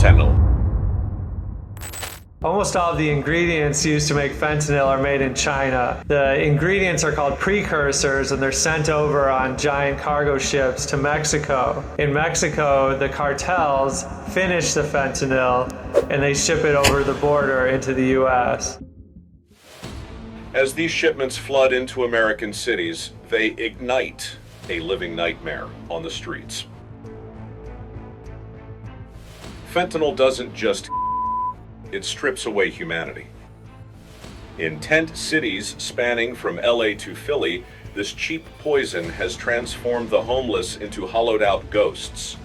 fentanyl. Almost all of the ingredients used to make fentanyl are made in China. The ingredients are called precursors, and they're sent over on giant cargo ships to Mexico. In Mexico, the cartels finish the fentanyl and they ship it over the border into the US. As these shipments flood into American cities, they ignite a living nightmare on the streets. Fentanyl doesn't just it strips away humanity. In tent cities spanning from LA to Philly, this cheap poison has transformed the homeless into hollowed-out ghosts.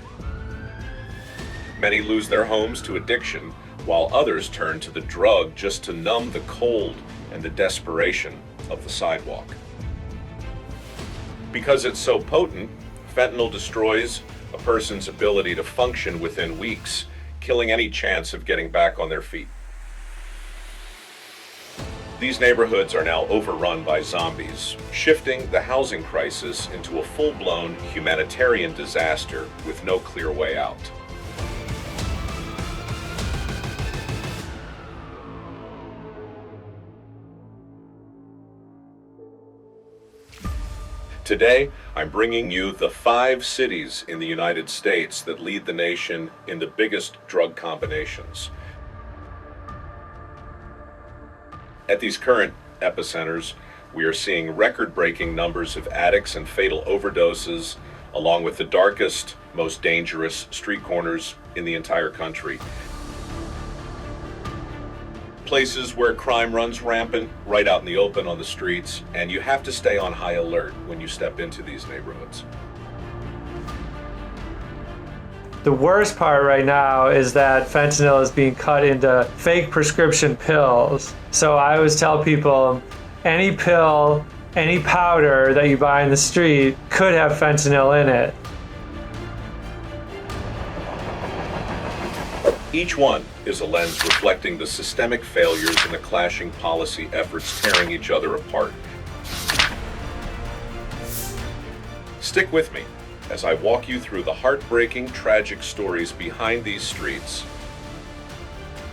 Many lose their homes to addiction, while others turn to the drug just to numb the cold and the desperation of the sidewalk. Because it's so potent, fentanyl destroys a person's ability to function within weeks, killing any chance of getting back on their feet. These neighborhoods are now overrun by zombies, shifting the housing crisis into a full-blown humanitarian disaster with no clear way out. Today, I'm bringing you the 5 cities in the United States that lead the nation in the biggest drug combinations. At these current epicenters, we are seeing record-breaking numbers of addicts and fatal overdoses, along with the darkest, most dangerous street corners in the entire country. Places where crime runs rampant right out in the open on the streets, and you have to stay on high alert when you step into these neighborhoods. The worst part right now is that fentanyl is being cut into fake prescription pills. So I always tell people, any pill, any powder that you buy in the street could have fentanyl in it. Each one is a lens reflecting the systemic failures and the clashing policy efforts tearing each other apart. Stick with me as I walk you through the heartbreaking, tragic stories behind these streets,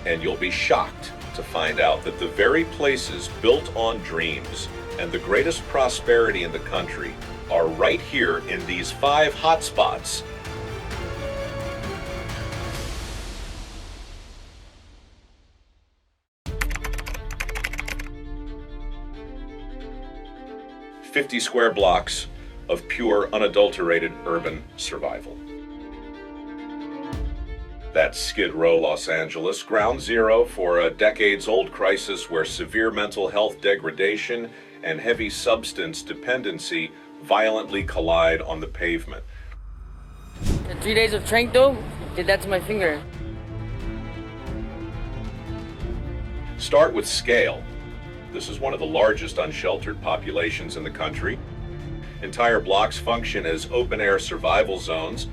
and you'll be shocked to find out that the very places built on dreams and the greatest prosperity in the country are right here in these 5 hotspots. "50 square blocks of pure, unadulterated urban survival." That's Skid Row, Los Angeles, ground zero for a decades-old crisis where severe mental health degradation and heavy substance dependency violently collide on the pavement. The 3 days of trank though, did that to my finger. Start with scale. This is one of the largest unsheltered populations in the country. Entire blocks function as open-air survival zones.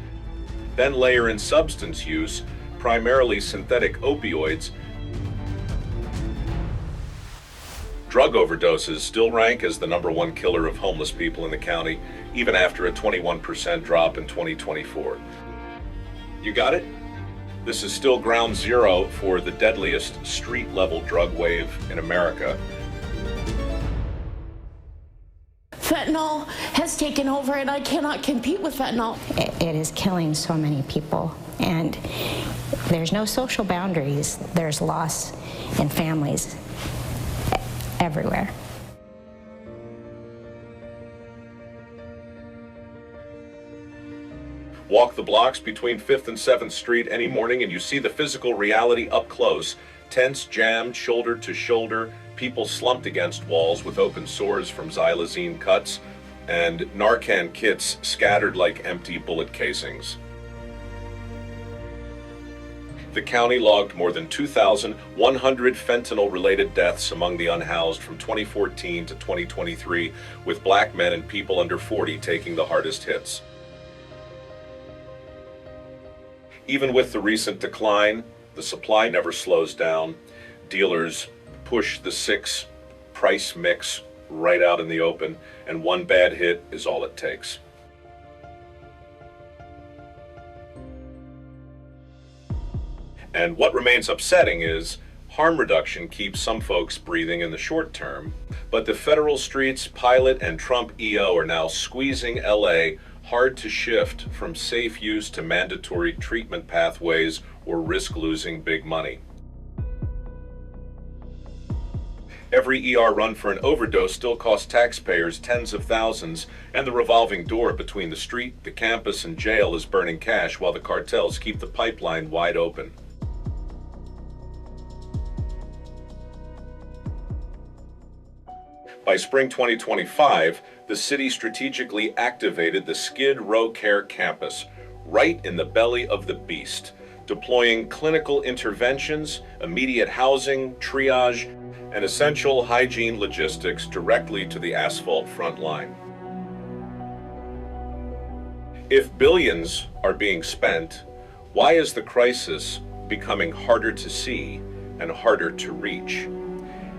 Then layer in substance use, primarily synthetic opioids. Drug overdoses still rank as the #1 killer of homeless people in the county, even after a 21% drop in 2024. You got it? This is still ground zero for the deadliest street-level drug wave in America. Fentanyl has taken over, and I cannot compete with fentanyl. It is killing so many people, and there's no social boundaries. There's loss in families everywhere. Walk the blocks between 5th and 7th Street any morning and you see the physical reality up close. Tents jammed shoulder to shoulder, people slumped against walls with open sores from xylazine cuts, and Narcan kits scattered like empty bullet casings. The county logged more than 2,100 fentanyl-related deaths among the unhoused from 2014 to 2023, with black men and people under 40 taking the hardest hits. Even with the recent decline, the supply never slows down. Dealers push the 6 price mix right out in the open, and one bad hit is all it takes. And what remains upsetting is harm reduction keeps some folks breathing in the short term, but the federal streets pilot and Trump EO are now squeezing LA hard to shift from safe use to mandatory treatment pathways or risk losing big money. Every ER run for an overdose still costs taxpayers tens of thousands, and the revolving door between the street, the campus, and jail is burning cash while the cartels keep the pipeline wide open. By spring 2025, the city strategically activated the Skid Row Care campus, right in the belly of the beast, deploying clinical interventions, immediate housing, triage, and essential hygiene logistics directly to the asphalt front line. If billions are being spent, why is the crisis becoming harder to see and harder to reach?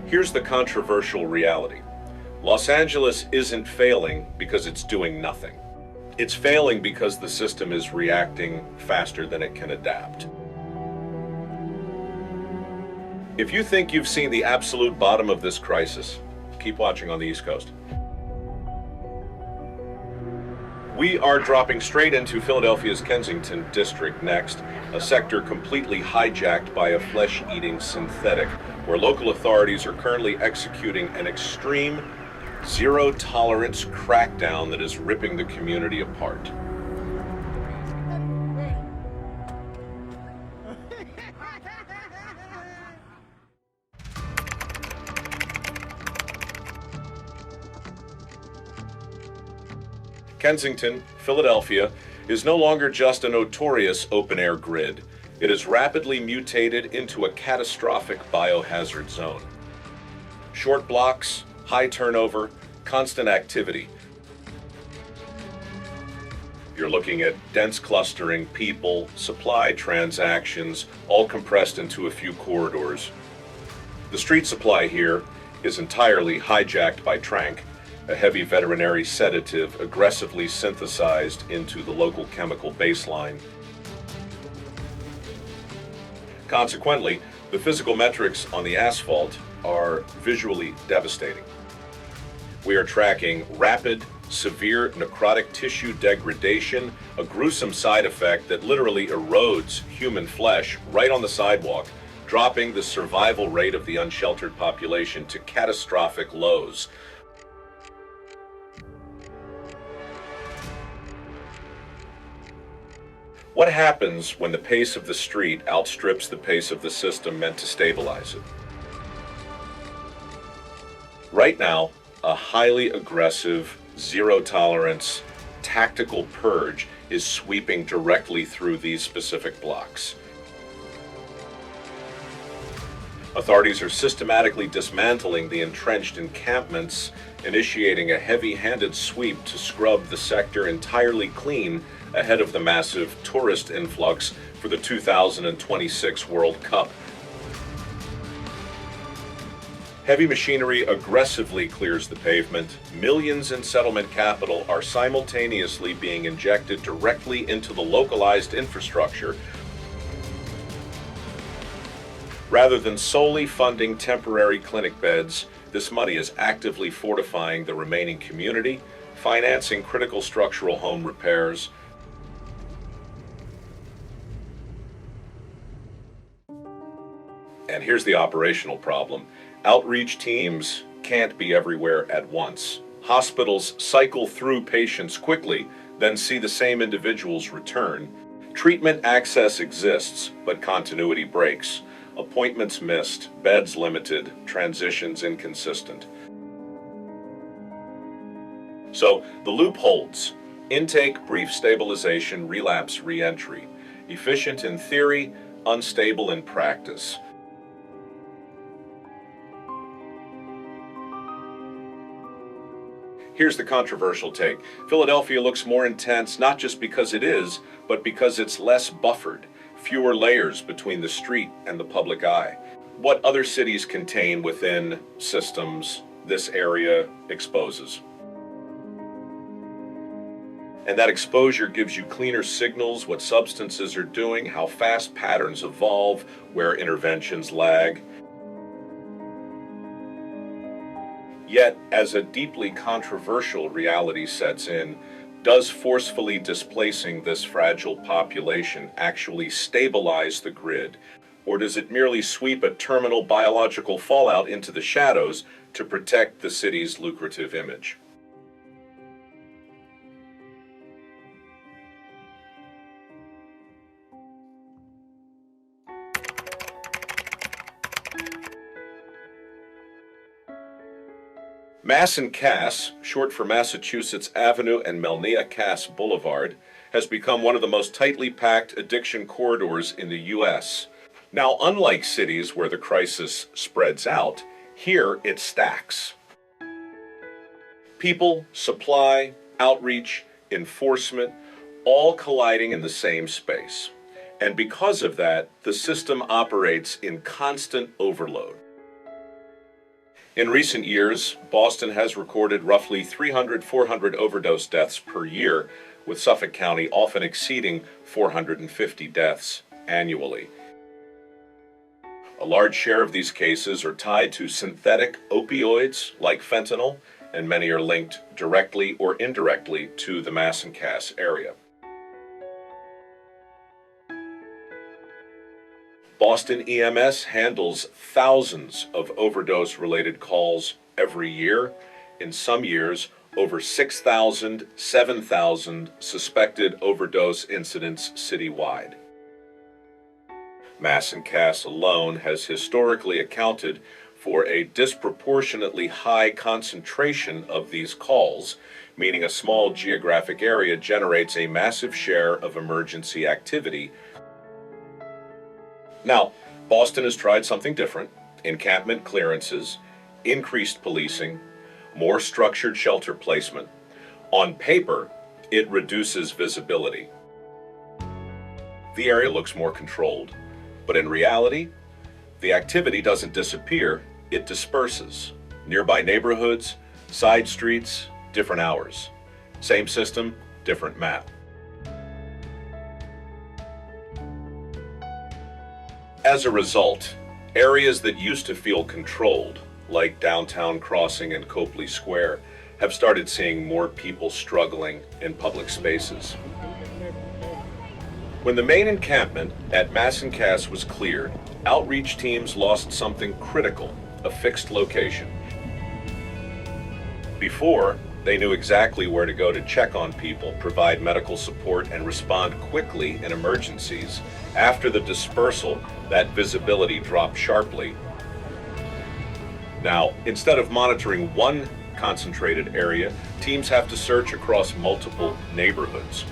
Here's the controversial reality. Los Angeles isn't failing because it's doing nothing. It's failing because the system is reacting faster than it can adapt. If you think you've seen the absolute bottom of this crisis, keep watching on the East Coast. We are dropping straight into Philadelphia's Kensington district next, a sector completely hijacked by a flesh-eating synthetic, where local authorities are currently executing an extreme, zero-tolerance crackdown that is ripping the community apart. Kensington, Philadelphia, is no longer just a notorious open-air grid. It has rapidly mutated into a catastrophic biohazard zone. Short blocks, high turnover, constant activity. You're looking at dense clustering, people, supply, transactions, all compressed into a few corridors. The street supply here is entirely hijacked by Trank, a heavy veterinary sedative aggressively synthesized into the local chemical baseline. Consequently, the physical metrics on the asphalt are visually devastating. We are tracking rapid, severe necrotic tissue degradation, a gruesome side effect that literally erodes human flesh right on the sidewalk, dropping the survival rate of the unsheltered population to catastrophic lows. What happens when the pace of the street outstrips the pace of the system meant to stabilize it? Right now, a highly aggressive, zero-tolerance, tactical purge is sweeping directly through these specific blocks. Authorities are systematically dismantling the entrenched encampments, initiating a heavy-handed sweep to scrub the sector entirely clean ahead of the massive tourist influx for the 2026 World Cup. Heavy machinery aggressively clears the pavement. Millions in settlement capital are simultaneously being injected directly into the localized infrastructure, rather than solely funding temporary clinic beds. This money is actively fortifying the remaining community, financing critical structural home repairs. And here's the operational problem. Outreach teams can't be everywhere at once. Hospitals cycle through patients quickly, then see the same individuals return. Treatment access exists, but continuity breaks. Appointments missed, beds limited, transitions inconsistent. So the loop holds. Intake, brief stabilization, relapse, re-entry. Efficient in theory, unstable in practice. Here's the controversial take. Philadelphia looks more intense not just because it is, but because it's less buffered, fewer layers between the street and the public eye. What other cities contain within systems, this area exposes. And that exposure gives you cleaner signals, what substances are doing, how fast patterns evolve, where interventions lag. Yet, as a deeply controversial reality sets in, does forcefully displacing this fragile population actually stabilize the grid? Or does it merely sweep a terminal biological fallout into the shadows to protect the city's lucrative image? Mass and Cass, short for Massachusetts Avenue and Melnia Cass Boulevard, has become one of the most tightly packed addiction corridors in the U.S. Now, unlike cities where the crisis spreads out, here it stacks. People, supply, outreach, enforcement, all colliding in the same space. And because of that, the system operates in constant overload. In recent years, Boston has recorded roughly 300-400 overdose deaths per year, with Suffolk County often exceeding 450 deaths annually. A large share of these cases are tied to synthetic opioids like fentanyl, and many are linked directly or indirectly to the Mass and Cass area. Boston EMS handles thousands of overdose-related calls every year. In some years, over 6,000, 7,000 suspected overdose incidents citywide. Mass and Cass alone has historically accounted for a disproportionately high concentration of these calls, meaning a small geographic area generates a massive share of emergency activity. Now, Boston has tried something different: encampment clearances, increased policing, more structured shelter placement. On paper, it reduces visibility. The area looks more controlled, but in reality, the activity doesn't disappear, it disperses. Nearby neighborhoods, side streets, different hours. Same system, different map. As a result, areas that used to feel controlled, like Downtown Crossing and Copley Square, have started seeing more people struggling in public spaces. When the main encampment at Mass and Cass was cleared, outreach teams lost something critical: a fixed location. Before, they knew exactly where to go to check on people, provide medical support, and respond quickly in emergencies. After the dispersal, that visibility dropped sharply. Now, instead of monitoring one concentrated area, teams have to search across multiple neighborhoods.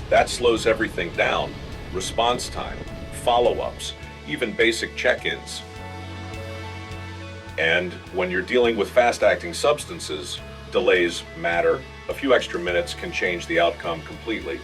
That slows everything down: response time, follow-ups, even basic check-ins. And when you're dealing with fast-acting substances, delays matter. A few extra minutes can change the outcome completely.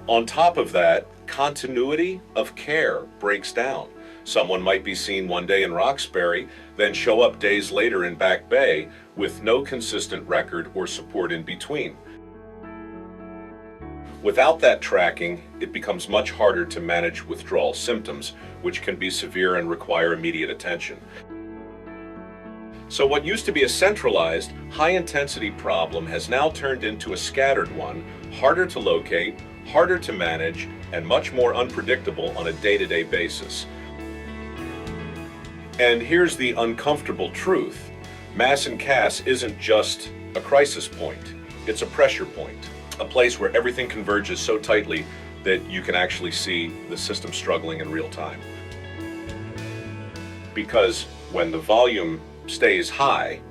On top of that, continuity of care breaks down. Someone might be seen one day in Roxbury, then show up days later in Back Bay with no consistent record or support in between. Without that tracking, it becomes much harder to manage withdrawal symptoms, which can be severe and require immediate attention. So what used to be a centralized, high-intensity problem has now turned into a scattered one, harder to locate, harder to manage, and much more unpredictable on a day-to-day basis. And here's the uncomfortable truth: Mass and Cass isn't just a crisis point, it's a pressure point. A place where everything converges so tightly that you can actually see the system struggling in real time. Because when the volume stays high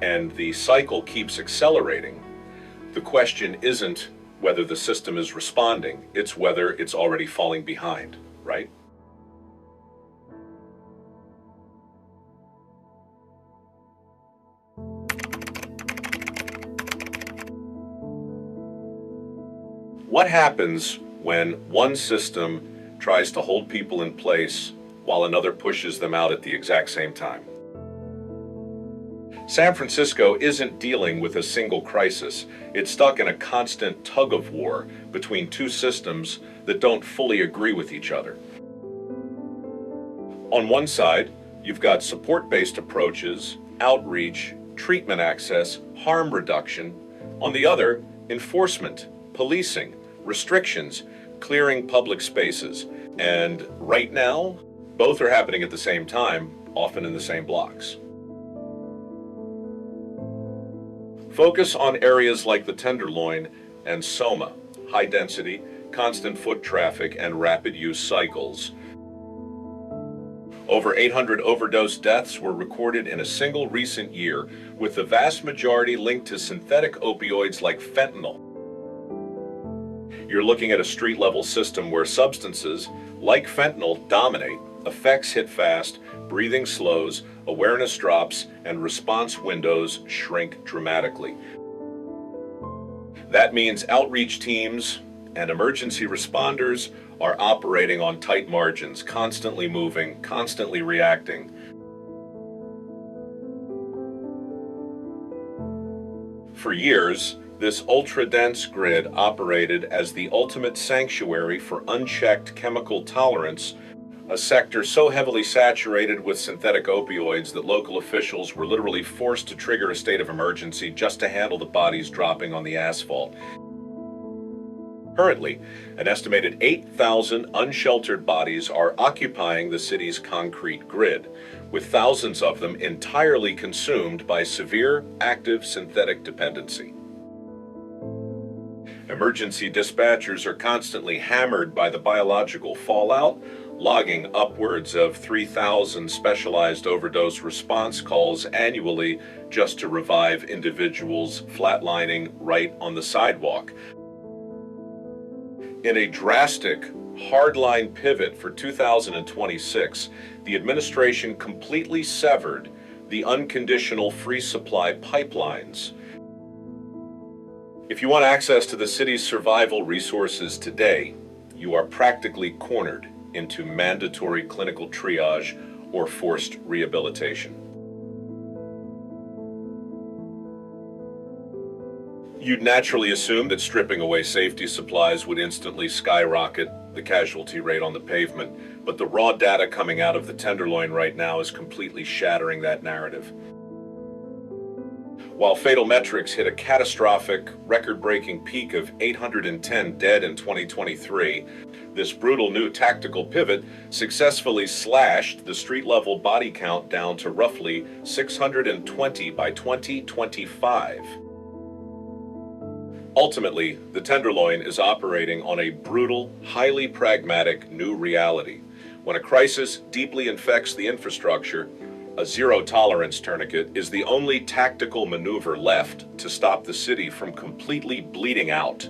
and the cycle keeps accelerating, the question isn't whether the system is responding, it's whether it's already falling behind, right? What happens when one system tries to hold people in place while another pushes them out at the exact same time? San Francisco isn't dealing with a single crisis. It's stuck in a constant tug of war between two systems that don't fully agree with each other. On one side, you've got support-based approaches, outreach, treatment access, harm reduction. On the other, enforcement, policing, restrictions, clearing public spaces. And right now, both are happening at the same time, often in the same blocks. Focus on areas like the Tenderloin and Soma, high density, constant foot traffic, and rapid use cycles. Over 800 overdose deaths were recorded in a single recent year, with the vast majority linked to synthetic opioids like fentanyl. You're looking at a street-level system where substances like fentanyl dominate, effects hit fast, breathing slows, awareness drops, and response windows shrink dramatically. That means outreach teams and emergency responders are operating on tight margins, constantly moving, constantly reacting. For years, this ultra-dense grid operated as the ultimate sanctuary for unchecked chemical tolerance, a sector so heavily saturated with synthetic opioids that local officials were literally forced to trigger a state of emergency just to handle the bodies dropping on the asphalt. Currently, an estimated 8,000 unsheltered bodies are occupying the city's concrete grid, with thousands of them entirely consumed by severe active synthetic dependency. Emergency dispatchers are constantly hammered by the biological fallout, logging upwards of 3,000 specialized overdose response calls annually just to revive individuals flatlining right on the sidewalk. In a drastic, hardline pivot for 2026, the administration completely severed the unconditional free supply pipelines. If you want access to the city's survival resources today, you are practically cornered into mandatory clinical triage or forced rehabilitation. You'd naturally assume that stripping away safety supplies would instantly skyrocket the casualty rate on the pavement, but the raw data coming out of the Tenderloin right now is completely shattering that narrative. While fatal metrics hit a catastrophic, record-breaking peak of 810 dead in 2023, this brutal new tactical pivot successfully slashed the street-level body count down to roughly 620 by 2025. Ultimately, the Tenderloin is operating on a brutal, highly pragmatic new reality. When a crisis deeply infects the infrastructure, a zero-tolerance tourniquet is the only tactical maneuver left to stop the city from completely bleeding out.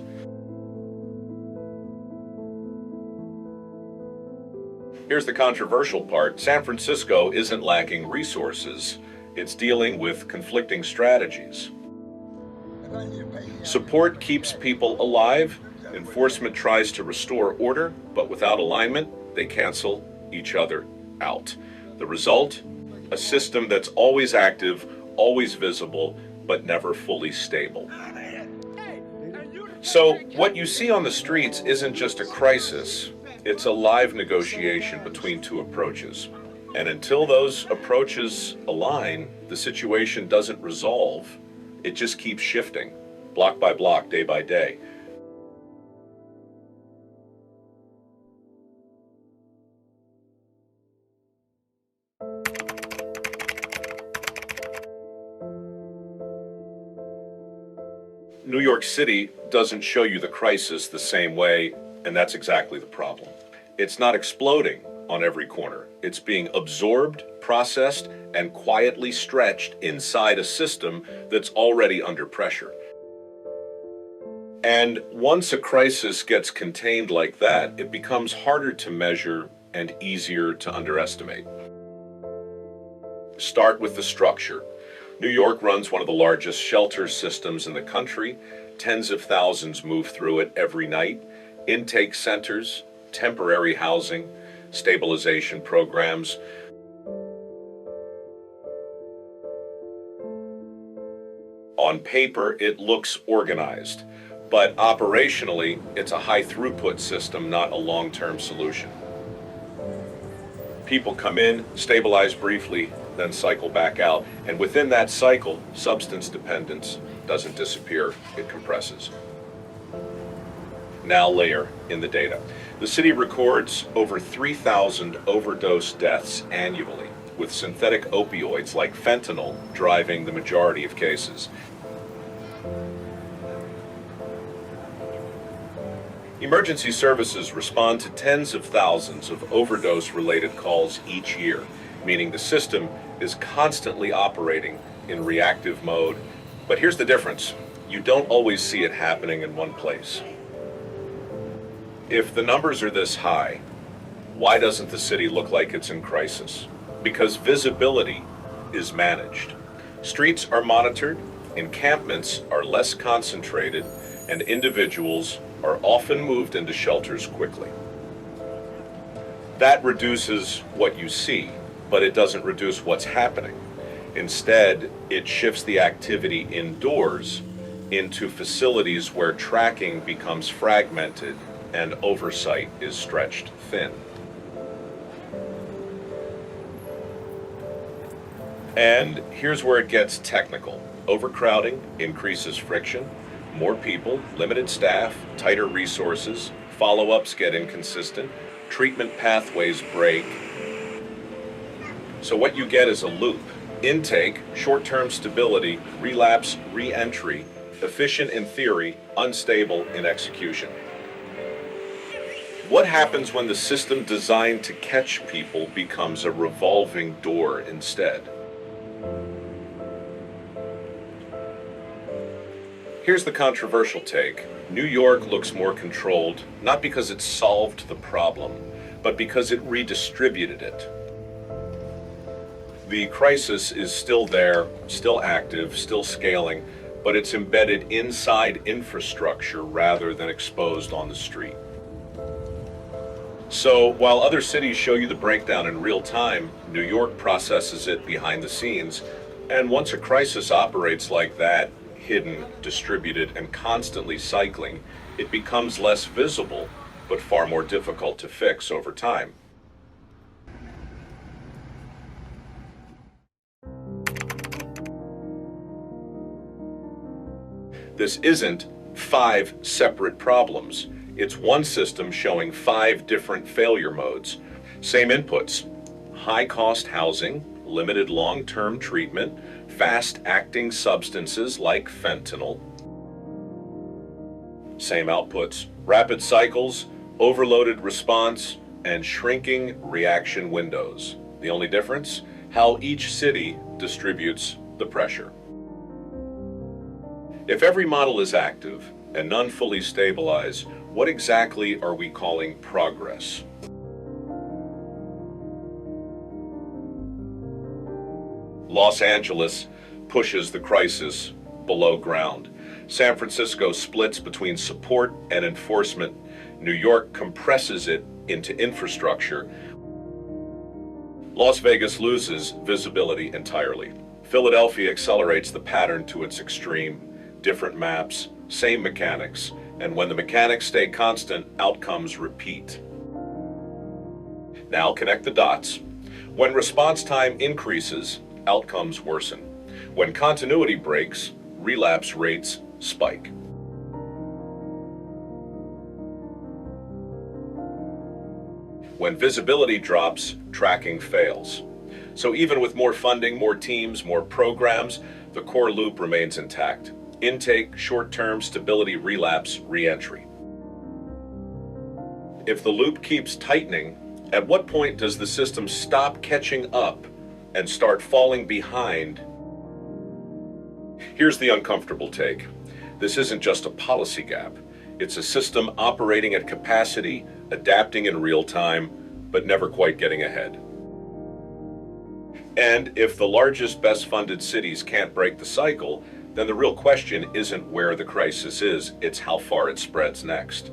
Here's the controversial part. San Francisco isn't lacking resources. It's dealing with conflicting strategies. Support keeps people alive. Enforcement tries to restore order, but without alignment, they cancel each other out. The result? A system that's always active, always visible, but never fully stable. So what you see on the streets isn't just a crisis, it's a live negotiation between two approaches. And until those approaches align, the situation doesn't resolve. It just keeps shifting, block by block, day by day. New York City doesn't show you the crisis the same way, and that's exactly the problem. It's not exploding on every corner. It's being absorbed, processed, and quietly stretched inside a system that's already under pressure. And once a crisis gets contained like that, it becomes harder to measure and easier to underestimate. Start with the structure. New York runs one of the largest shelter systems in the country. Tens of thousands move through it every night. Intake centers, temporary housing, stabilization programs. On paper, it looks organized, but operationally, it's a high throughput system, not a long-term solution. People come in, stabilize briefly, then cycle back out. And within that cycle, substance dependence doesn't disappear, it compresses. Now layer in the data. The city records over 3,000 overdose deaths annually, with synthetic opioids like fentanyl driving the majority of cases. Emergency services respond to tens of thousands of overdose-related calls each year, meaning the system is constantly operating in reactive mode. But here's the difference. You don't always see it happening in one place. If the numbers are this high, why doesn't the city look like it's in crisis? Because visibility is managed. Streets are monitored, encampments are less concentrated, and individuals are often moved into shelters quickly. That reduces what you see, but it doesn't reduce what's happening. Instead, it shifts the activity indoors into facilities where tracking becomes fragmented and oversight is stretched thin. And here's where it gets technical. Overcrowding increases friction. More people, limited staff, tighter resources, follow-ups get inconsistent, treatment pathways break. So what you get is a loop. Intake, short-term stability, relapse, re-entry, efficient in theory, unstable in execution. What happens when the system designed to catch people becomes a revolving door instead? Here's the controversial take. New York looks more controlled, not because it solved the problem, but because it redistributed it. The crisis is still there, still active, still scaling, but it's embedded inside infrastructure rather than exposed on the street. So while other cities show you the breakdown in real time, New York processes it behind the scenes, and once a crisis operates like that, hidden, distributed, and constantly cycling, it becomes less visible, but far more difficult to fix over time. This isn't 5 separate problems. It's one system showing 5 different failure modes. Same inputs: high-cost housing, limited long-term treatment, fast-acting substances like fentanyl. Same outputs: rapid cycles, overloaded response, and shrinking reaction windows. The only difference? How each city distributes the pressure. If every model is active and none fully stabilize, what exactly are we calling progress? Los Angeles pushes the crisis below ground. San Francisco splits between support and enforcement. New York compresses it into infrastructure. Las Vegas loses visibility entirely. Philadelphia accelerates the pattern to its extreme. Different maps, same mechanics, and when the mechanics stay constant, outcomes repeat. Now connect the dots. When response time increases, outcomes worsen. When continuity breaks, relapse rates spike. When visibility drops, tracking fails. So even with more funding, more teams, more programs, the core loop remains intact. Intake, short-term, stability, relapse, re-entry. If the loop keeps tightening, at what point does the system stop catching up and start falling behind? Here's the uncomfortable take. This isn't just a policy gap. It's a system operating at capacity, adapting in real time, but never quite getting ahead. And if the largest, best-funded cities can't break the cycle, then the real question isn't where the crisis is, it's how far it spreads next.